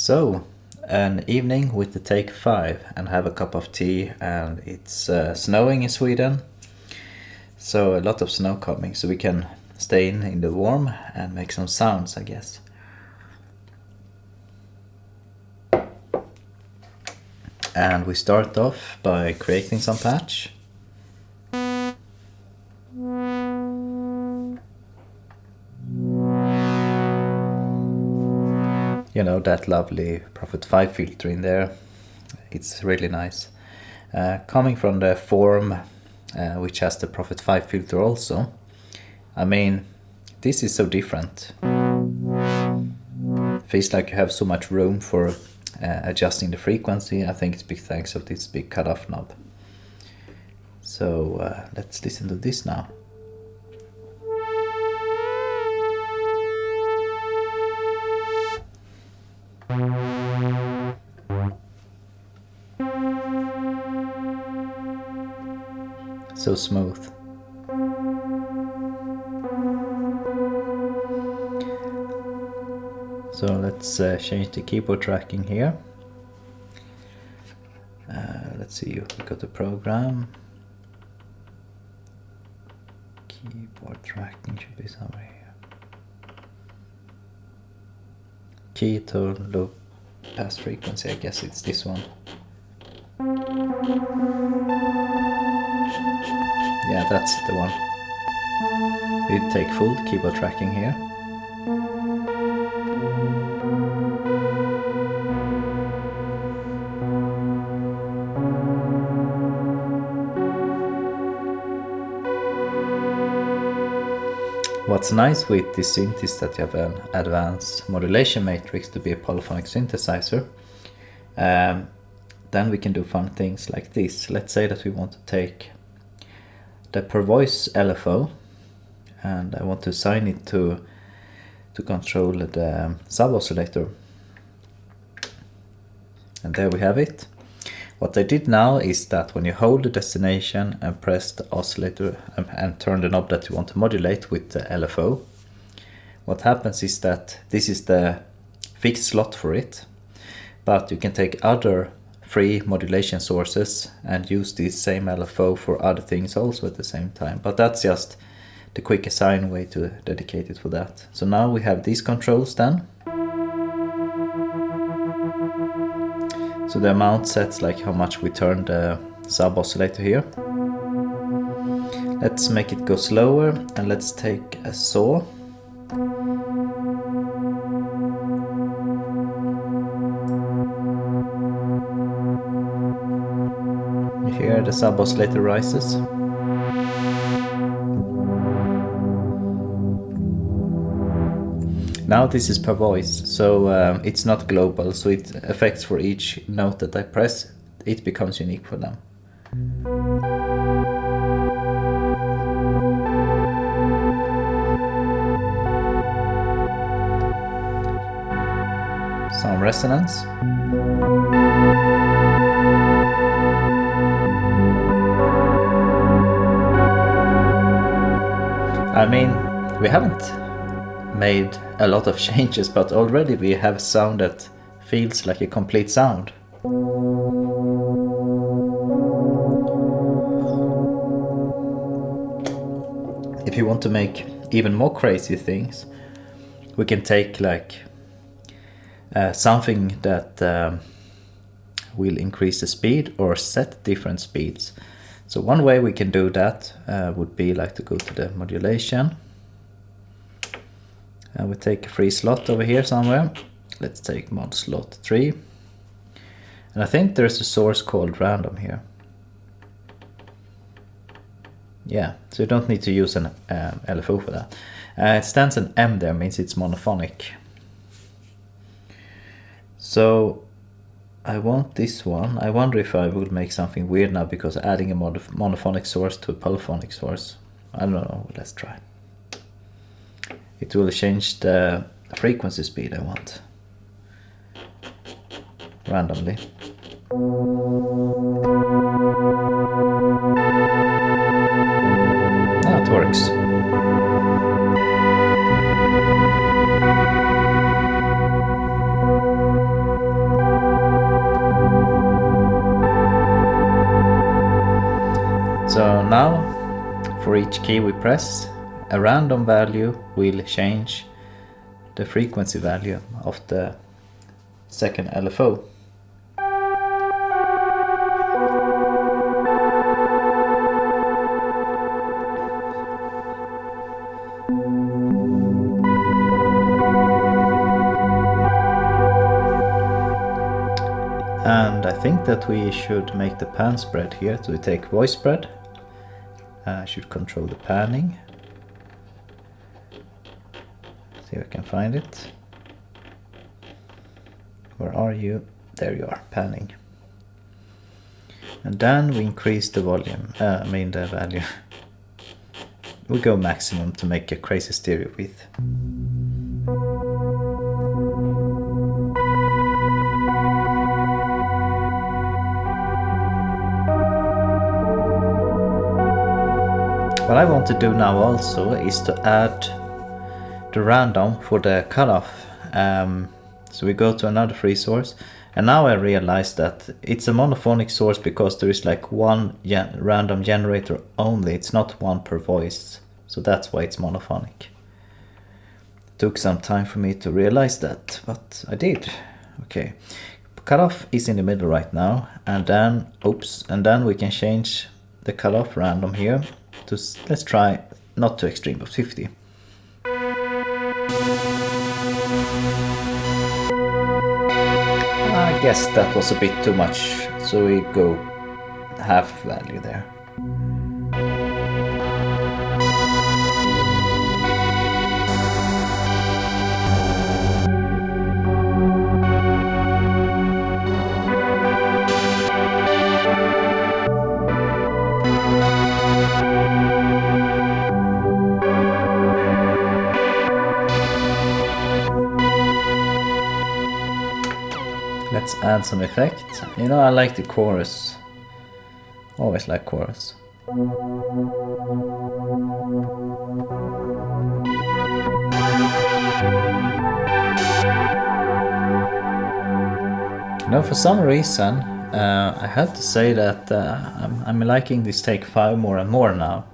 So, an evening with the Take 5 and have a cup of tea, and it's snowing in Sweden. So a lot of snow coming, so we can stay in the warm and make some sounds, I guess. And we start off by creating some patch. You know, that lovely Prophet 5 filter in there. It's really nice. Coming from the form which has the Prophet 5 filter also. I mean, this is so different. Feels like you have so much room for adjusting the frequency. I think it's big thanks of this big cutoff knob. So let's listen to this now. So smooth. So let's change the keyboard tracking here. Let's see, we got the program. Keyboard tracking should be somewhere here. Key, tone, low pass frequency, I guess it's this one. Yeah, that's the one. We take full keyboard tracking here. What's nice with this synth is that you have an advanced modulation matrix to be a polyphonic synthesizer. Then we can do fun things like this. Let's say that we want to take the per voice LFO and I want to assign it to control the sub oscillator. And there we have it. What I did now is that when you hold the destination and press the oscillator and turn the knob that you want to modulate with the LFO, what happens is that this is the fixed slot for it, but you can take other free modulation sources and use this same LFO for other things also at the same time. But that's just the quick assign way to dedicate it for that. So now we have these controls then. So the amount sets like how much we turn the sub oscillator here. Let's make it go slower and let's take a saw. You hear the sub oscillator rises. Now this is per voice, so it's not global, so it affects for each note that I press, it becomes unique for them. Some resonance. I mean, we haven't made a lot of changes, but already we have a sound that feels like a complete sound. If you want to make even more crazy things, we can take like something that will increase the speed or set different speeds. So one way we can do that would be like to go to the modulation. And we take a free slot over here somewhere. Let's take mod slot 3. And I think there's a source called random here. Yeah, so you don't need to use an LFO for that. It stands an M there, means it's monophonic. So I want this one. I wonder if I will make something weird now because adding a monophonic source to a polyphonic source. I don't know, let's try. It will change the frequency speed I want randomly. Ah, it works. now, for each key we press, a random value will change the frequency value of the second LFO. And I think that we should make the pan spread here. So we take voice spread. I should control the panning. See if I can find it. Where are you? There you are, panning. And then we increase the volume, the value. We go maximum to make a crazy stereo width. What I want to do now also is to add the random for the cutoff. So we go to another free source, and now I realize that it's a monophonic source because there is like one random generator only. It's not one per voice, so that's why it's monophonic. It took some time for me to realize that, but I did. Okay, cutoff is in the middle right now, and then and then we can change the cutoff random here to, let's try not too extreme, but 50. I guess that was a bit too much, so we go half value there. Let's add some effect. You know, I like the chorus. Always like chorus. Now, for some reason, I have to say that I'm liking this take 5 more and more now.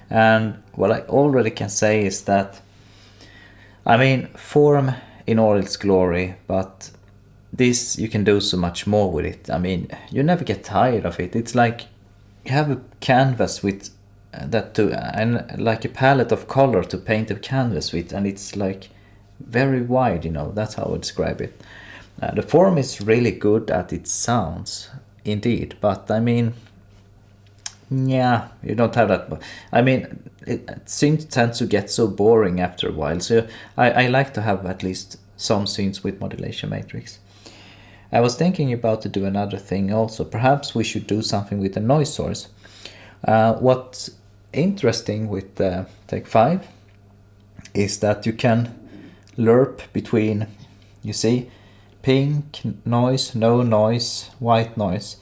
And what I already can say is that, I mean, form in all its glory, but this, you can do so much more with it. I mean, you never get tired of it. It's like you have a canvas with and like a palette of color to paint a canvas with, and it's like very wide, you know. That's how I would describe it. The form is really good at its sounds, indeed, but I mean, yeah, you don't have that. But I mean, it tends to get so boring after a while. So I like to have at least some scenes with modulation matrix. I was thinking about to do another thing also. Perhaps we should do something with the noise source. What's interesting with Take 5 is that you can lerp between, you see, pink noise, no noise, white noise.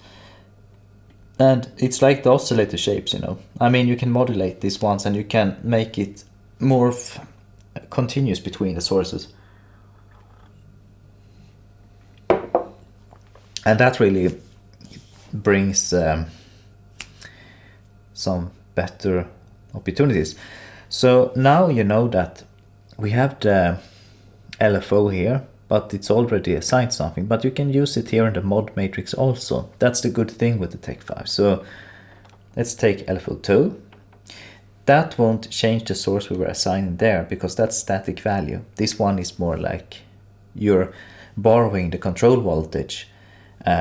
And it's like the oscillator shapes, you know. I mean, you can modulate these ones and you can make it more continuous between the sources. And that really brings some better opportunities. So now you know that we have the LFO here, but it's already assigned something. But you can use it here in the mod matrix also. That's the good thing with the Take 5. So let's take LFO2. That won't change the source we were assigning there because that's static value. This one is more like you're borrowing the control voltage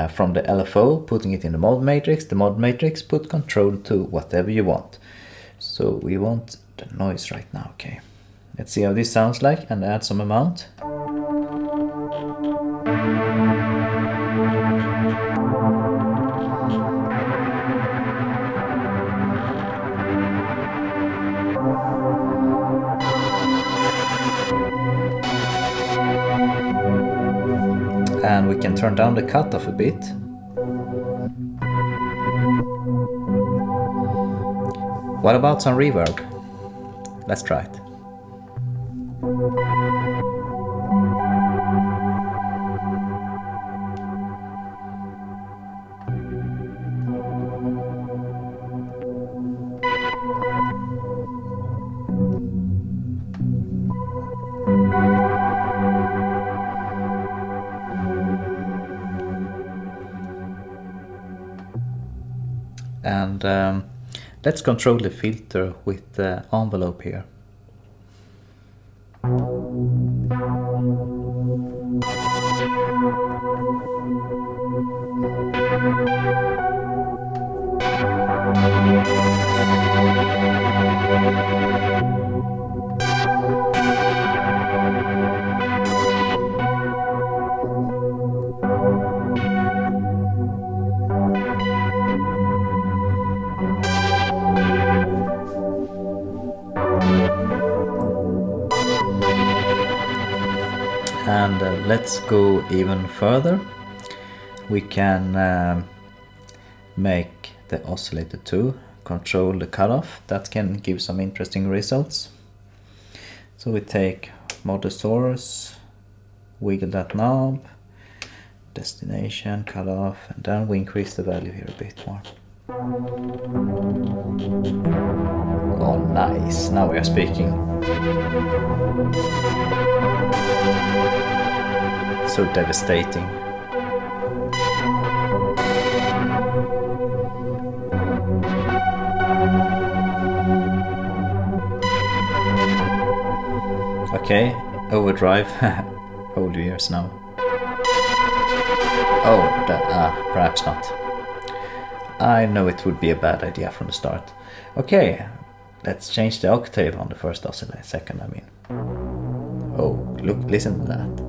from the LFO, putting it in the mod matrix. The mod matrix put control to whatever you want. So we want the noise right now. Okay, let's see how this sounds like and add some amount. And we can turn down the cutoff a bit. What about some reverb? Let's try it. And let's control the filter with the envelope here. And let's go even further. We can make the oscillator 2 control the cutoff. That can give some interesting results. So we take Modusaurus, wiggle that knob, destination, cutoff, and then we increase the value here a bit more. Oh nice, now we are speaking. So devastating. Okay, overdrive. Hold your ears now. Oh, perhaps not. I know it would be a bad idea from the start. Okay, let's change the octave on the first oscillator, second I mean. Oh, look, listen to that.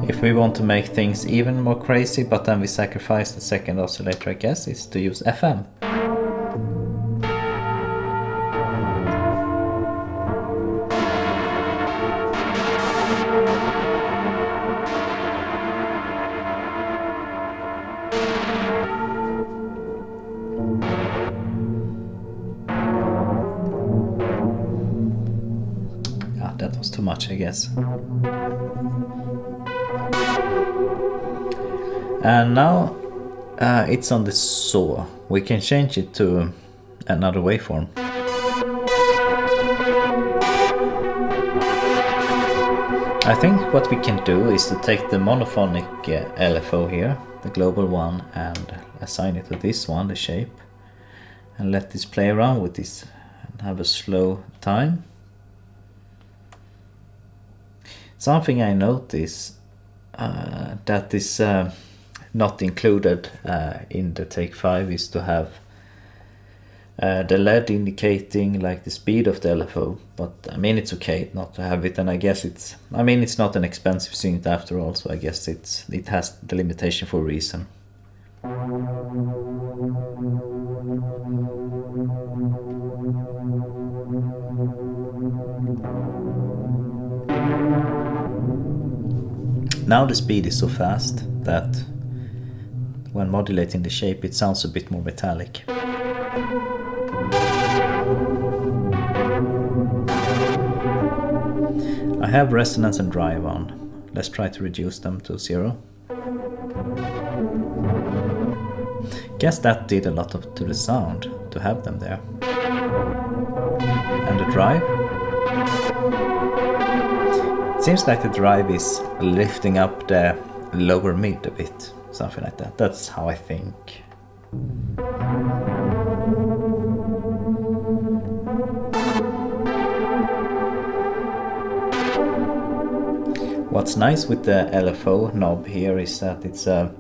If we want to make things even more crazy, but then we sacrifice the second oscillator, I guess, is to use FM. Ah, that was too much, I guess. And now it's on the saw. We can change it to another waveform. I think what we can do is to take the monophonic LFO here, the global one, and assign it to this one, the shape, and let this play around with this and have a slow time. Something I notice that is not included in the Take 5 is to have the LED indicating like the speed of the LFO, but I mean it's okay not to have it, and I guess it's not an expensive synth after all, so I guess it has the limitation for a reason. Now the speed is so fast that when modulating the shape it sounds a bit more metallic. I have resonance and drive on. Let's try to reduce them to 0. Guess that did a lot to the sound to have them there. And the drive? It seems like the drive is lifting up the lower mid a bit, something like that. That's how I think. What's nice with the LFO knob here is that it's a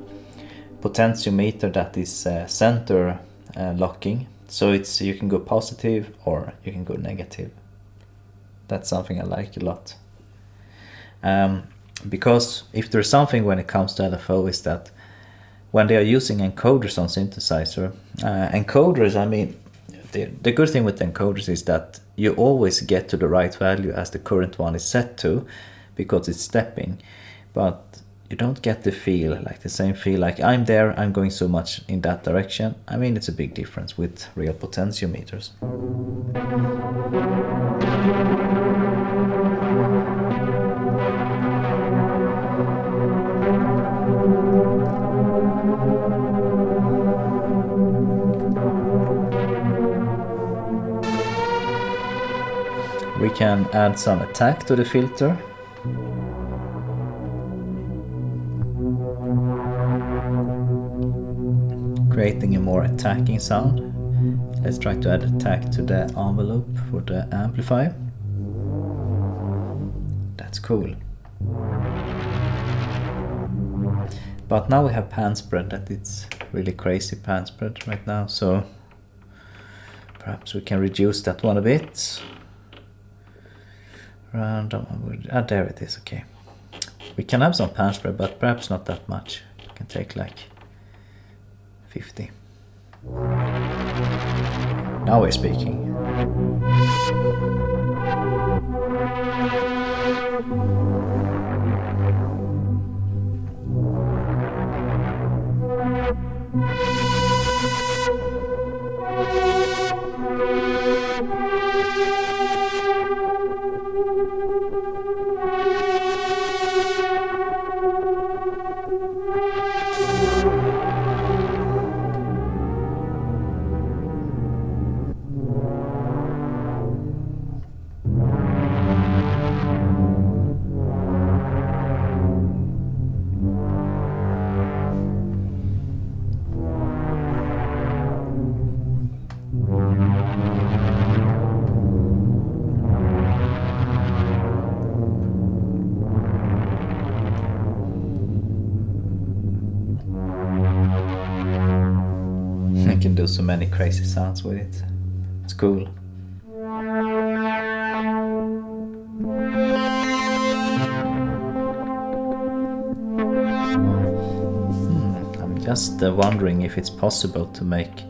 potentiometer that is center locking, so you can go positive or you can go negative. That's something I like a lot. Because if there's something when it comes to LFO is that when they are using encoders on synthesizer, encoders, I mean, the good thing with encoders is that you always get to the right value as the current one is set to, because it's stepping, but you don't get the feel, like the same feel, like I'm there, I'm going so much in that direction. I mean, it's a big difference with real potentiometers. We can add some attack to the filter. Creating a more attacking sound. Let's try to add attack to the envelope for the amplifier. That's cool. But now we have pan spread, that it's really crazy pan spread right now, so perhaps we can reduce that one a bit. Random, there it is, okay. We can have some pan spread, but perhaps not that much. We can take like 50. Now we're speaking. I can do so many crazy sounds with it. It's cool. I'm just wondering if it's possible to make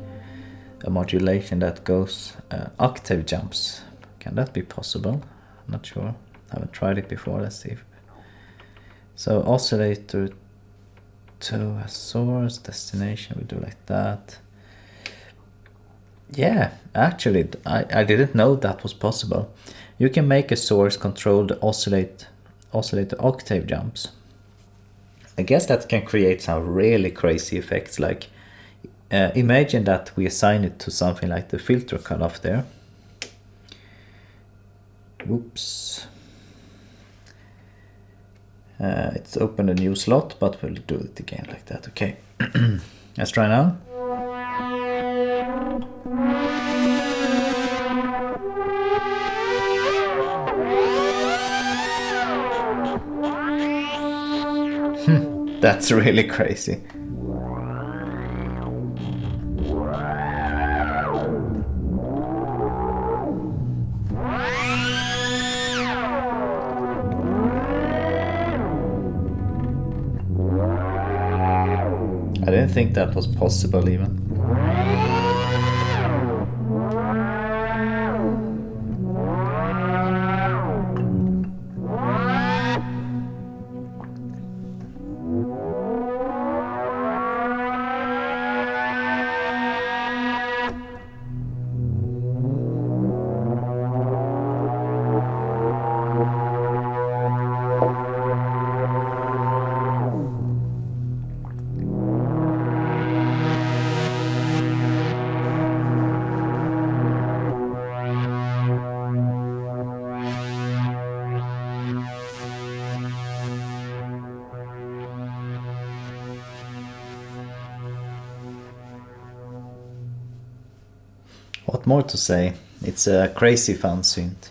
a modulation that goes octave jumps. Can that be possible? I'm not sure. I haven't tried it before. Let's see. So oscillator to a source, destination, we do like that. Yeah, actually, I didn't know that was possible. You can make a source control the oscillator octave jumps. I guess that can create some really crazy effects, like imagine that we assign it to something like the filter cutoff there. Oops. It's opened a new slot, but we'll do it again like that. Okay, let's try now. That's really crazy. I didn't think that was possible even. What more to say? It's a crazy fun synth.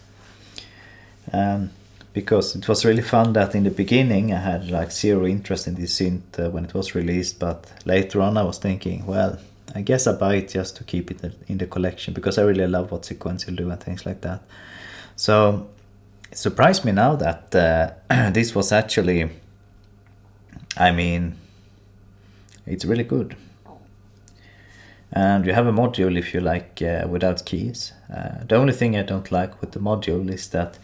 Because it was really fun that in the beginning I had like zero interest in this synth when it was released, but later on I was thinking, well, I guess I buy it just to keep it in the collection because I really love what Sequential do and things like that. So it surprised me now that this was actually, I mean, it's really good. And you have a module if you like without keys. The only thing I don't like with the module is that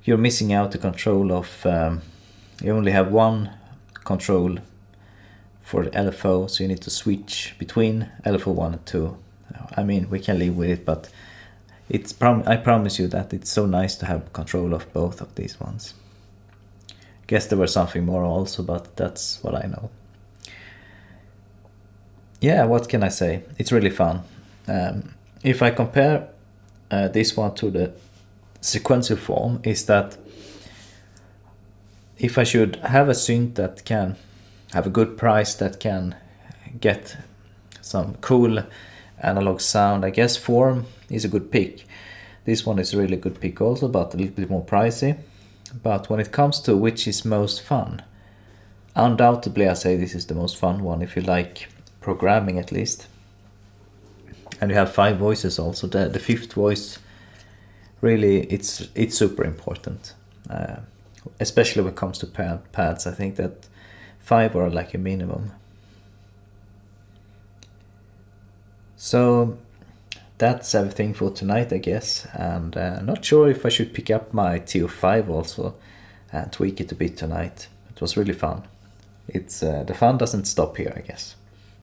you're missing out the control of, you only have one control for the LFO, so you need to switch between LFO 1 and 2. I mean, we can live with it, but I promise you that it's so nice to have control of both of these ones. Guess there was something more also, but that's what I know. Yeah, what can I say? It's really fun. If I compare this one to the sequential form, is that if I should have a synth that can have a good price, that can get some cool analog sound, I guess form is a good pick. This one is a really good pick also, but a little bit more pricey. But when it comes to which is most fun, undoubtedly I say this is the most fun one if you like programming at least. And you have 5 voices also. The 5th voice, really, it's super important. Especially when it comes to pads, I think that 5 are like a minimum. So that's everything for tonight, I guess. And not sure if I should pick up my TO5 also and tweak it a bit tonight. It was really fun. The fun doesn't stop here, I guess.